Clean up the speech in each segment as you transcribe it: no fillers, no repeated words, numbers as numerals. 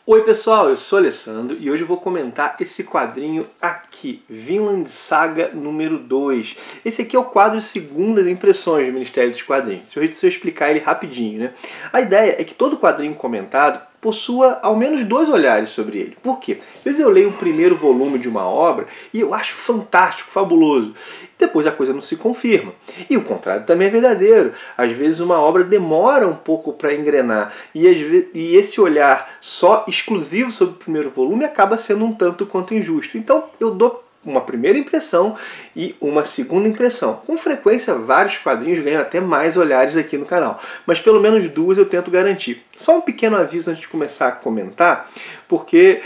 Oi pessoal, eu sou Alessandro e hoje eu vou comentar esse quadrinho aqui, Vinland Saga número 2. Esse aqui é o quadro Segundas Impressões do Ministério dos Quadrinhos. Deixa eu explicar ele rapidinho, né? A ideia é que todo quadrinho comentado possua ao menos dois olhares sobre ele. Por quê? Às vezes eu leio o primeiro volume de uma obra e eu acho fantástico, fabuloso. Depois a coisa não se confirma. E o contrário também é verdadeiro. Às vezes uma obra demora um pouco para engrenar e esse olhar só exclusivo sobre o primeiro volume acaba sendo um tanto quanto injusto. Então eu dou uma primeira impressão e uma segunda impressão. Com frequência, vários quadrinhos ganham até mais olhares aqui no canal, mas pelo menos duas eu tento garantir. Só um pequeno aviso antes de começar a comentar, porque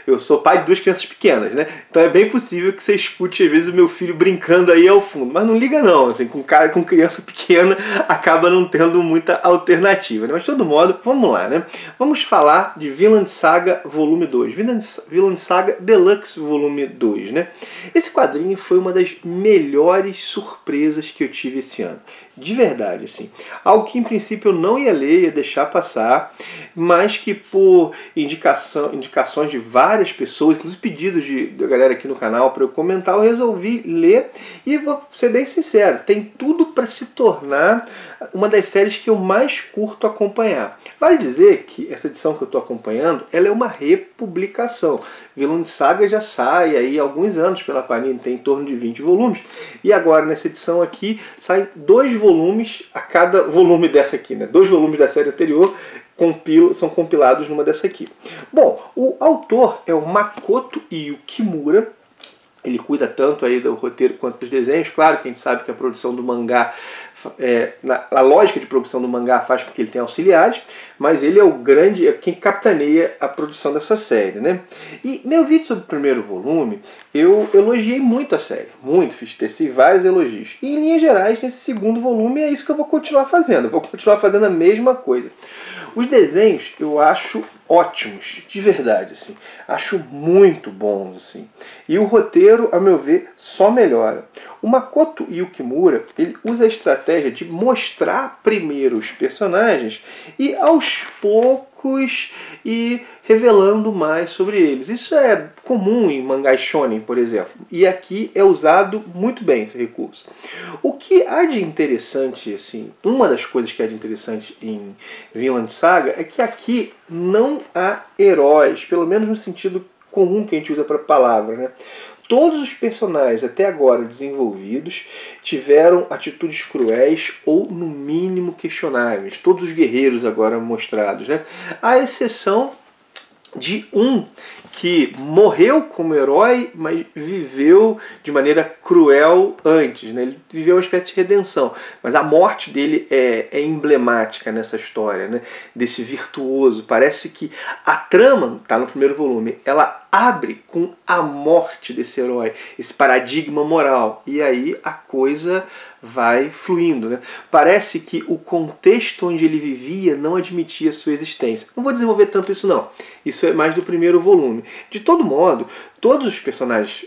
eu sou pai de duas crianças pequenas, né? Então é bem possível que você escute às vezes o meu filho brincando aí ao fundo, mas não liga não, assim, com criança pequena acaba não tendo muita alternativa, né? Mas de todo modo, vamos lá, né? Vamos falar de Vinland Saga volume 2, Vinland Saga Deluxe volume 2, né? Esse quadrinho foi uma das melhores surpresas que eu tive esse ano. De verdade, assim. Algo que em princípio eu não ia ler, ia deixar passar, mas que por indicações de várias pessoas, inclusive pedidos da galera aqui no canal para eu comentar, eu resolvi ler e vou ser bem sincero, tem tudo para se tornar uma das séries que eu mais curto acompanhar. Vale dizer que essa edição que eu estou acompanhando, ela é uma republicação. Vinland Saga já sai aí há alguns anos pela Panini, tem em torno de 20 volumes, e agora nessa edição aqui sai 2 volumes a cada volume dessa aqui, né? 2 volumes da série anterior são compilados numa dessa aqui. Bom, o autor é o Makoto Yukimura. Ele cuida tanto aí do roteiro quanto dos desenhos. Claro que a gente sabe que a produção do mangá, a lógica de produção do mangá faz com que ele tenha auxiliares, mas ele é quem capitaneia a produção dessa série, né? E meu vídeo sobre o primeiro volume, eu elogiei muito a série, muito, teci vários elogios. E em linhas gerais, nesse segundo volume é isso que eu vou continuar fazendo, eu vou continuar fazendo a mesma coisa. Os desenhos eu acho ótimos, de verdade, assim. Acho muito bons, assim. E o roteiro, a meu ver, só melhora. O Makoto Yukimura, ele usa a estratégia de mostrar primeiro os personagens e aos poucos ir revelando mais sobre eles. Isso é comum em mangás shonen, por exemplo. E aqui é usado muito bem esse recurso. O que há de interessante, assim, uma das coisas que há de interessante em Vinland Saga é que aqui não há heróis, pelo menos no sentido comum que a gente usa para a palavra, né? Todos os personagens até agora desenvolvidos tiveram atitudes cruéis ou no mínimo questionáveis. Todos os guerreiros agora mostrados, né? À exceção de um que morreu como herói, mas viveu de maneira cruel antes, né? Ele viveu uma espécie de redenção, mas a morte dele é emblemática nessa história, né? Desse virtuoso. Parece que a trama, está no primeiro volume, ela abre com a morte desse herói, esse paradigma moral, e aí a coisa vai fluindo, né? Parece que o contexto onde ele vivia não admitia sua existência. Não vou desenvolver tanto isso não, isso é mais do primeiro volume. De todo modo, todos os personagens,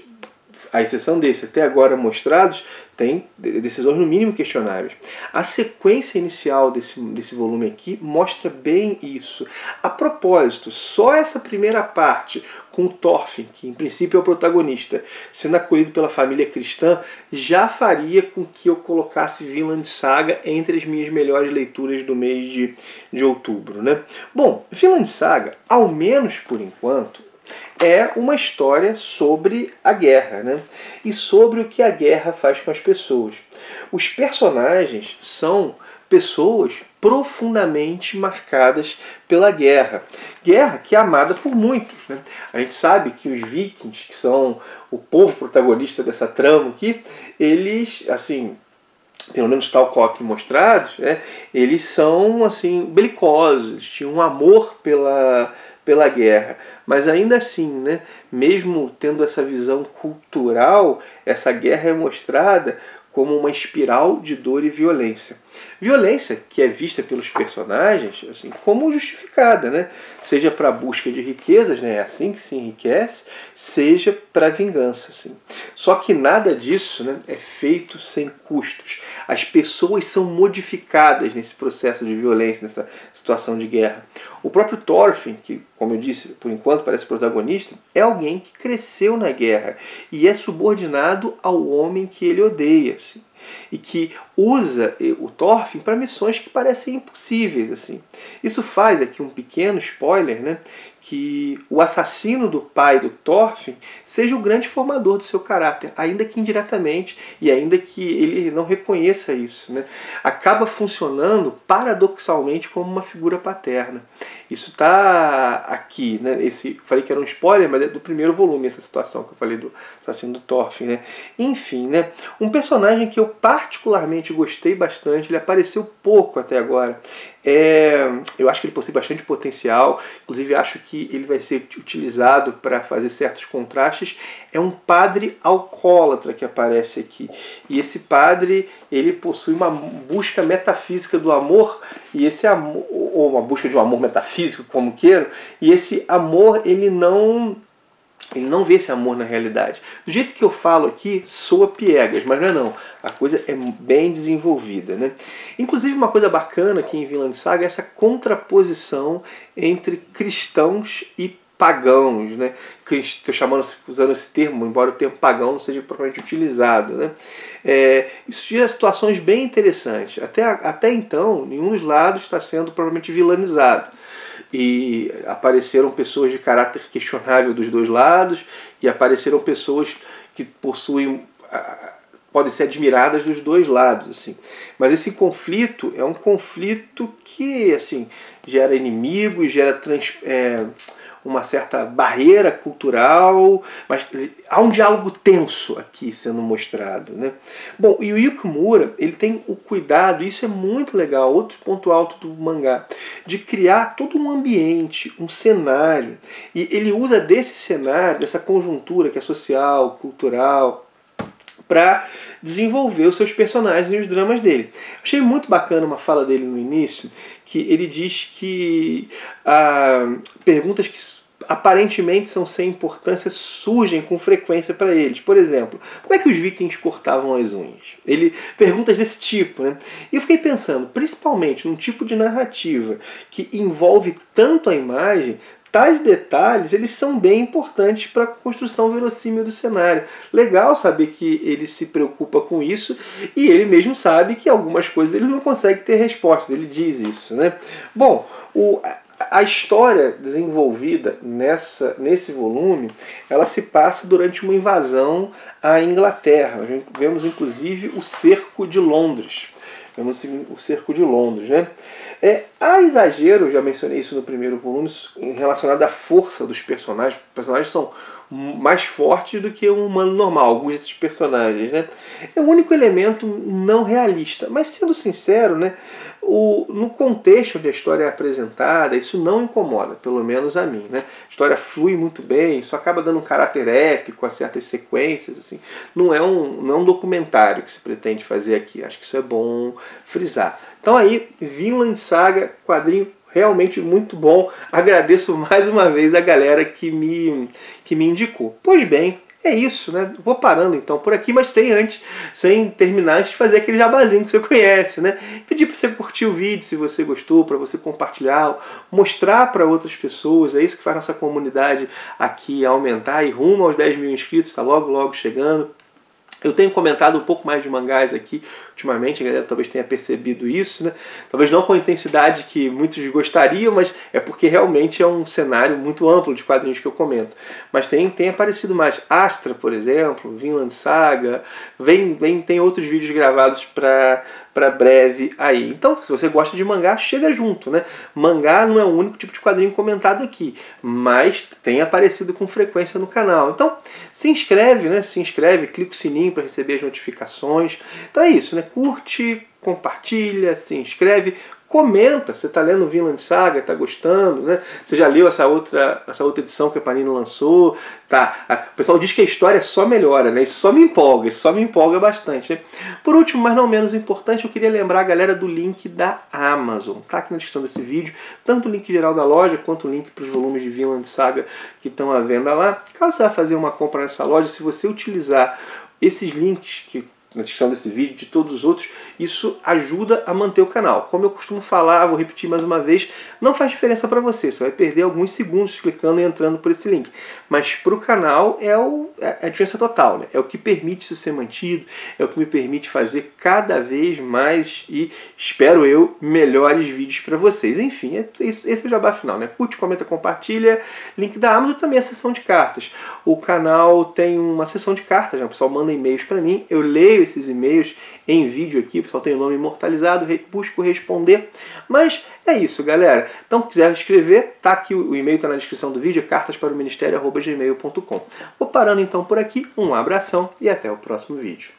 à exceção desse até agora mostrados, têm decisões no mínimo questionáveis. A sequência inicial desse volume aqui mostra bem isso. A propósito, só essa primeira parte com o Thorfinn, que em princípio é o protagonista, sendo acolhido pela família cristã, já faria com que eu colocasse Vinland Saga entre as minhas melhores leituras do mês de outubro, né? Bom, Vinland Saga, ao menos por enquanto, é uma história sobre a guerra, né? E sobre o que a guerra faz com as pessoas. Os personagens são pessoas profundamente marcadas pela guerra. Guerra que é amada por muitos, né? A gente sabe que os vikings, que são o povo protagonista dessa trama aqui, eles, assim, pelo menos tal qual aqui mostrados, né, eles são assim belicosos, tinham um amor pela guerra, mas ainda assim, né, mesmo tendo essa visão cultural, essa guerra é mostrada como uma espiral de dor e violência. Violência que é vista pelos personagens assim, como justificada, né? Seja para a busca de riquezas, né? É assim que se enriquece, seja para vingança. Assim. Só que nada disso, né, é feito sem custos. As pessoas são modificadas nesse processo de violência, nessa situação de guerra. O próprio Thorfinn, que, como eu disse, por enquanto parece protagonista, é alguém que cresceu na guerra e é subordinado ao homem que ele odeia. Assim. E que usa o Thorfinn para missões que parecem impossíveis. Assim. Isso faz aqui um pequeno spoiler, né, que o assassino do pai do Thorfinn seja o grande formador do seu caráter, ainda que indiretamente e ainda que ele não reconheça isso. Né. Acaba funcionando paradoxalmente como uma figura paterna. Isso está aqui, né? Falei que era um spoiler, mas é do primeiro volume essa situação que eu falei do assassino do Thorfinn. Né? Enfim, né? Um personagem que eu particularmente gostei bastante, ele apareceu pouco até agora. Eu acho que ele possui bastante potencial, inclusive acho que ele vai ser utilizado para fazer certos contrastes. É um padre alcoólatra que aparece aqui. E esse padre, ele possui uma busca metafísica do amor, e esse amor, ou uma busca de um amor metafísico, como queiram, e esse amor, ele não vê esse amor na realidade. Do jeito que eu falo aqui, soa piegas, mas não é não. A coisa é bem desenvolvida. Né? Inclusive, uma coisa bacana aqui em Vinland Saga é essa contraposição entre cristãos e pagãos. Né? Estou usando esse termo, embora o termo pagão não seja propriamente utilizado. Né? Isso gera situações bem interessantes. Até então, nenhum dos lados está sendo propriamente vilanizado. E apareceram pessoas de caráter questionável dos dois lados, e apareceram pessoas que podem ser admiradas dos dois lados. Assim. Mas esse conflito é um conflito que assim, gera inimigos, gera uma certa barreira cultural, mas há um diálogo tenso aqui sendo mostrado. Né? Bom, e o Yukimura, ele tem o cuidado, isso é muito legal, outro ponto alto do mangá, de criar todo um ambiente, um cenário, e ele usa desse cenário, dessa conjuntura que é social, cultural, para desenvolver os seus personagens e os dramas dele. Achei muito bacana uma fala dele no início, que ele diz que perguntas que aparentemente são sem importância surgem com frequência para eles. Por exemplo, como é que os vikings cortavam as unhas? Perguntas desse tipo. Né? E eu fiquei pensando, principalmente num tipo de narrativa que envolve tanto a imagem, tais detalhes eles são bem importantes para a construção verossímil do cenário. Legal saber que ele se preocupa com isso e ele mesmo sabe que algumas coisas ele não consegue ter resposta. Ele diz isso. Né? Bom, a história desenvolvida nesse volume, ela se passa durante uma invasão à Inglaterra. Vemos inclusive o cerco de Londres. Né? Há exagero, já mencionei isso no primeiro volume, relacionado à força dos personagens. Os personagens são mais fortes do que um humano normal, alguns desses personagens. Né? É o único elemento não realista. Mas sendo sincero, né, no contexto onde a história é apresentada, isso não incomoda, pelo menos a mim. Né? A história flui muito bem, isso acaba dando um caráter épico a certas sequências. Assim. Não é um documentário que se pretende fazer aqui, acho que isso é bom frisar. Então aí, Vinland Saga, quadrinho realmente muito bom. Agradeço mais uma vez a galera que me indicou. Pois bem, é isso, né? Vou parando então por aqui, mas sem terminar, antes de fazer aquele jabazinho que você conhece, né? Pedir para você curtir o vídeo se você gostou, para você compartilhar, mostrar para outras pessoas, é isso que faz nossa comunidade aqui aumentar e rumo aos 10 mil inscritos, está logo, logo chegando. Eu tenho comentado um pouco mais de mangás aqui ultimamente, a galera talvez tenha percebido isso, né? Talvez não com a intensidade que muitos gostariam, mas é porque realmente é um cenário muito amplo de quadrinhos que eu comento. Mas tem aparecido mais. Astra, por exemplo, Vinland Saga, tem outros vídeos gravados para breve aí. Então, se você gosta de mangá, chega junto, né? Mangá não é o único tipo de quadrinho comentado aqui, mas tem aparecido com frequência no canal. Então, se inscreve, né? Clica o sininho para receber as notificações. Então é isso, né? Curte, compartilha, se inscreve, Comenta, você está lendo Vinland Saga, está gostando, né? Você já leu essa outra edição que a Panini lançou, tá? O pessoal diz que a história só melhora, né? Isso só me empolga bastante, né? Por último, mas não menos importante, eu queria lembrar a galera do link da Amazon. Tá aqui na descrição desse vídeo, tanto o link geral da loja, quanto o link para os volumes de Vinland Saga que estão à venda lá. Caso você vá fazer uma compra nessa loja, se você utilizar esses links que na descrição desse vídeo, de todos os outros, isso ajuda a manter o canal. Como eu costumo falar, vou repetir mais uma vez, não faz diferença para você, você vai perder alguns segundos clicando e entrando por esse link. Mas para o canal é a diferença total, né? É o que permite isso ser mantido, é o que me permite fazer cada vez mais e, espero eu, melhores vídeos para vocês. Enfim, esse é o jabá final, né? Curte, comenta, compartilha, link da Amazon, também a seção de cartas. O canal tem uma seção de cartas, né? O pessoal manda e-mails para mim, eu leio esses e-mails em vídeo aqui, o pessoal tem o nome imortalizado, busco responder, mas é isso, galera. Então, se quiser escrever, tá aqui, o e-mail está na descrição do vídeo, cartasparoministério@gmail.com. Vou parando então por aqui, um abração e até o próximo vídeo.